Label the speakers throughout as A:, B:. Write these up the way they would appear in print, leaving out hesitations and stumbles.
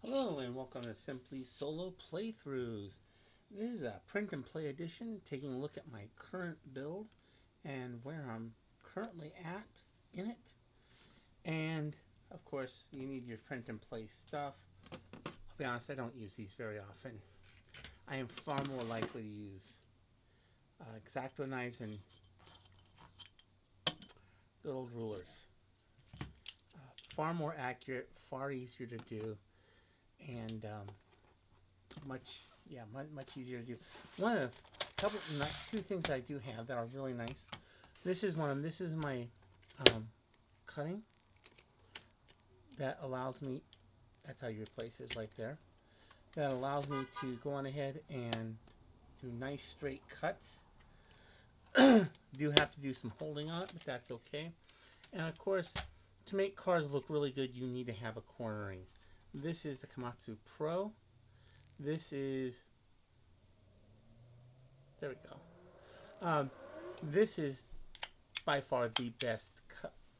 A: Hello and welcome to Simply Solo Playthroughs. This is a print and play edition taking a look at my current build and where I'm currently at in it. And of course, you need your print and play stuff. I'll be honest, I don't use these very often. I am far more likely to use X-Acto knives and good old rulers. Far more accurate, far easier to do, and much easier to do. One of the two things I do have that are really nice. This is one. This is my cutting that allows me. That's how you replace it, right there. That allows me to go on ahead and do nice straight cuts. Do have to do some holding on it, but that's okay. And of course, to make cars look really good, you need to have a cornering. This is the Komatsu Pro. This is, there we go. This is by far the best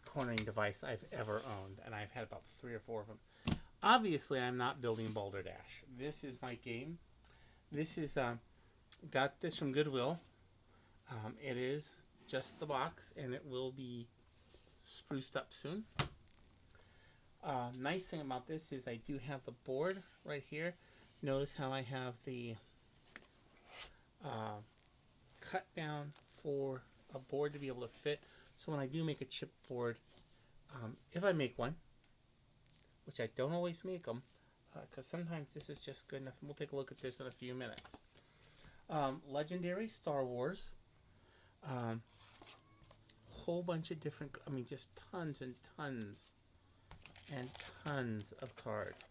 A: cornering device I've ever owned, and I've had about 3 or 4 of them. Obviously, I'm not building Boulder Dash. This is my game. This is got this from Goodwill. It is just the box, and it will be spruced up soon. Nice thing about this is I do have the board right here. Notice how I have the cut down for a board to be able to fit. So when I do make a chipboard, if I make one, which I don't always make them, because sometimes this is just good enough. And we'll take a look at this in a few minutes. Legendary Star Wars. Whole bunch of different, just tons and tons and tons of cards.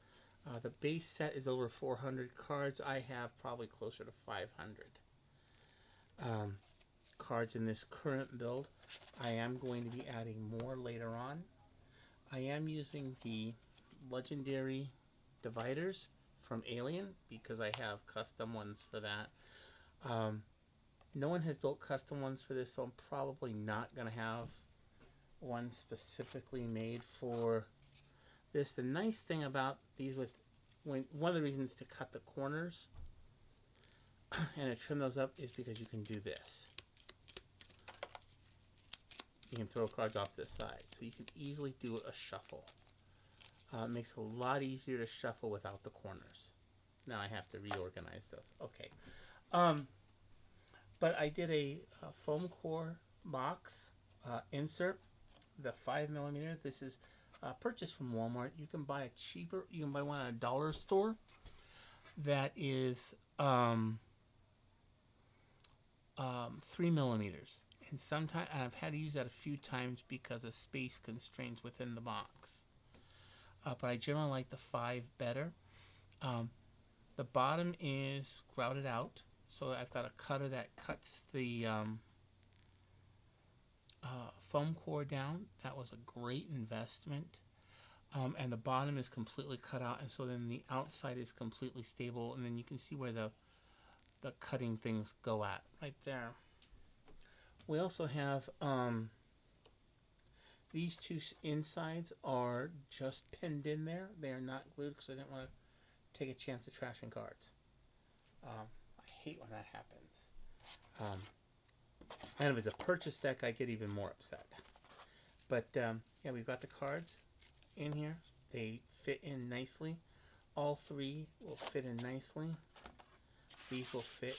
A: The base set is over 400 cards. I have probably closer to 500 cards in this current build. I am going to be adding more later on. I am using the legendary dividers from Alien because I have custom ones for that. No one has built custom ones for this, so I'm probably not going to have one specifically made for this. The nice thing about these one of the reasons to cut the corners and to trim those up is because you can do this. You can throw cards off to the side, so you can easily do a shuffle. It makes it a lot easier to shuffle without the corners. Now I have to reorganize those. Okay. But I did a foam core box insert, the 5mm. This is purchased from Walmart. You can buy you can buy one at a dollar store that is 3mm. And sometimes I've had to use that a few times because of space constraints within the box. But I generally like the 5 better. The bottom is grouted out, so I've got a cutter that cuts the foam core down. That was a great investment. And the bottom is completely cut out, and so then the outside is completely stable, and then you can see where the cutting things go at right there. We also have these two insides are just pinned in there. They are not glued because I didn't want to take a chance of trashing cards. I hate when that happens. And if it's a purchase deck, I get even more upset. But yeah, we've got the cards in here. They fit in nicely. All 3 will fit in nicely. These will fit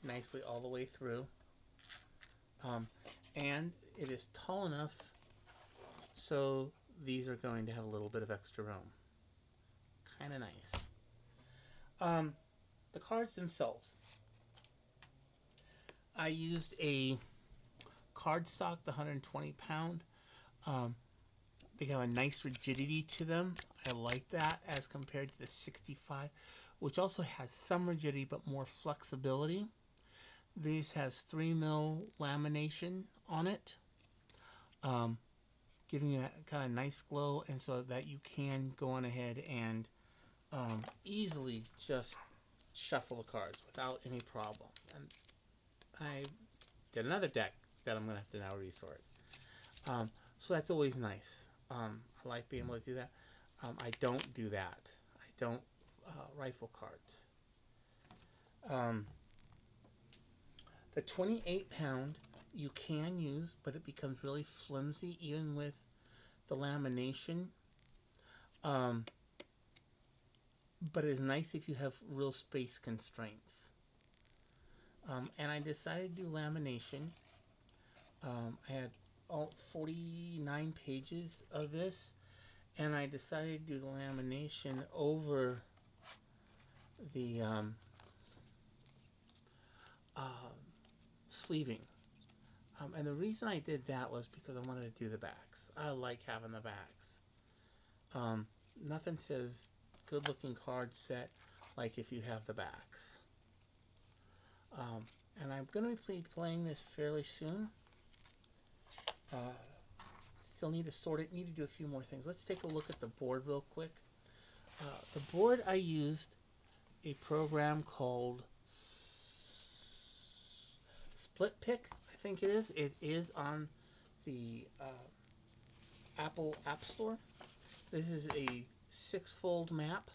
A: nicely all the way through. And it is tall enough so these are going to have a little bit of extra room. Kind of nice. The cards themselves. I used a cardstock, the 120 pound. They have a nice rigidity to them. I like that as compared to the 65, which also has some rigidity but more flexibility. This has 3mm lamination on it, giving you that kind of nice glow, and so that you can go on ahead and easily just shuffle the cards without any problem. And I did another deck that I'm going to have to now resort. So that's always nice. I like being able to do that. I don't do that. I don't rifle cards. Um, the 28 pound you can use, but it becomes really flimsy even with the lamination. Um, but it is nice if you have real space constraints. And I decided to do lamination. I had all 49 pages of this, and I decided to do the lamination over the uh, sleeving. And the reason I did that was because I wanted to do the backs. I like having the backs. Um, Nothing says good looking card set like if you have the backs. And I'm going to be playing this fairly soon. Still need to sort it, need to do a few more things. Let's take a look at the board real quick. The board, I used a program called Split Pick, I think it is. It is on the Apple App Store. This is a 6-fold mat.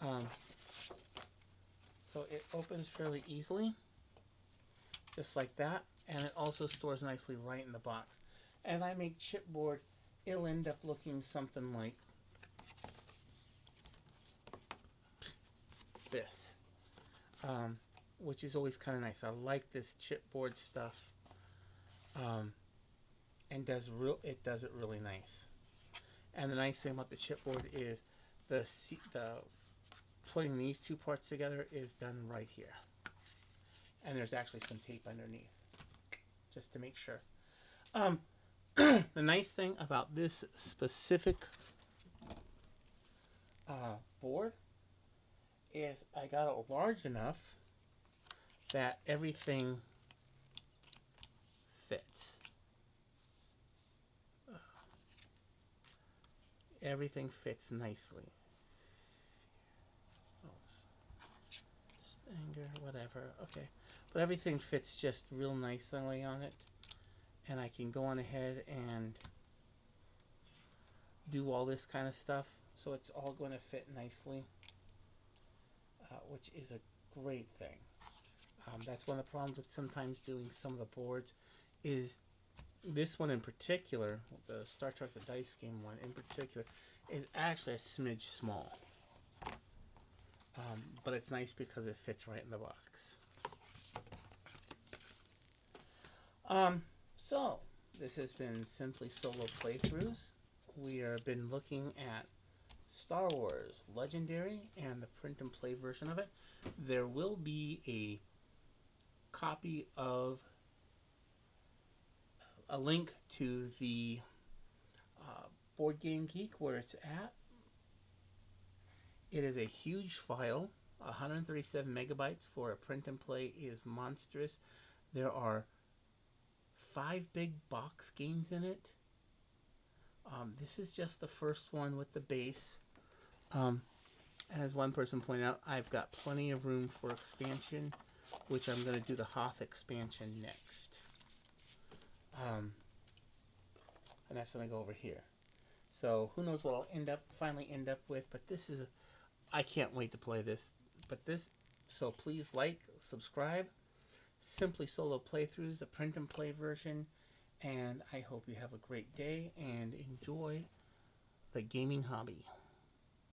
A: Um, so it opens fairly easily, just like that, and it also stores nicely right in the box. And I make chipboard, it'll end up looking something like this, which is always kind of nice. I like this chipboard stuff, and it does it really nice. And the nice thing about the chipboard is the putting these two parts together is done right here. And there's actually some tape underneath, just to make sure. The nice thing about this specific board is I got it large enough that everything fits. Everything fits nicely. Anger, whatever. Okay, but everything fits just real nicely on it, and I can go on ahead and do all this kind of stuff. So it's all going to fit nicely, which is a great thing. That's one of the problems with sometimes doing some of the boards is this one in particular, the Star Trek the Dice Game one in particular, is actually a smidge small. But it's nice because it fits right in the box. So this has been Simply Solo Playthroughs. We have been looking at Star Wars Legendary and the print and play version of it. There will be a copy of a link to the Board Game Geek where it's at. It is a huge file. 137 megabytes for a print and play is monstrous. There are 5 big box games in it. This is just the first one with the base. And as one person pointed out, I've got plenty of room for expansion, which I'm going to do the Hoth expansion next. And that's going to go over here. So who knows what I'll finally end up with, but this is, I can't wait to play this. So please like, subscribe. Simply Solo Playthroughs, the print and play version. And I hope you have a great day and enjoy the gaming hobby.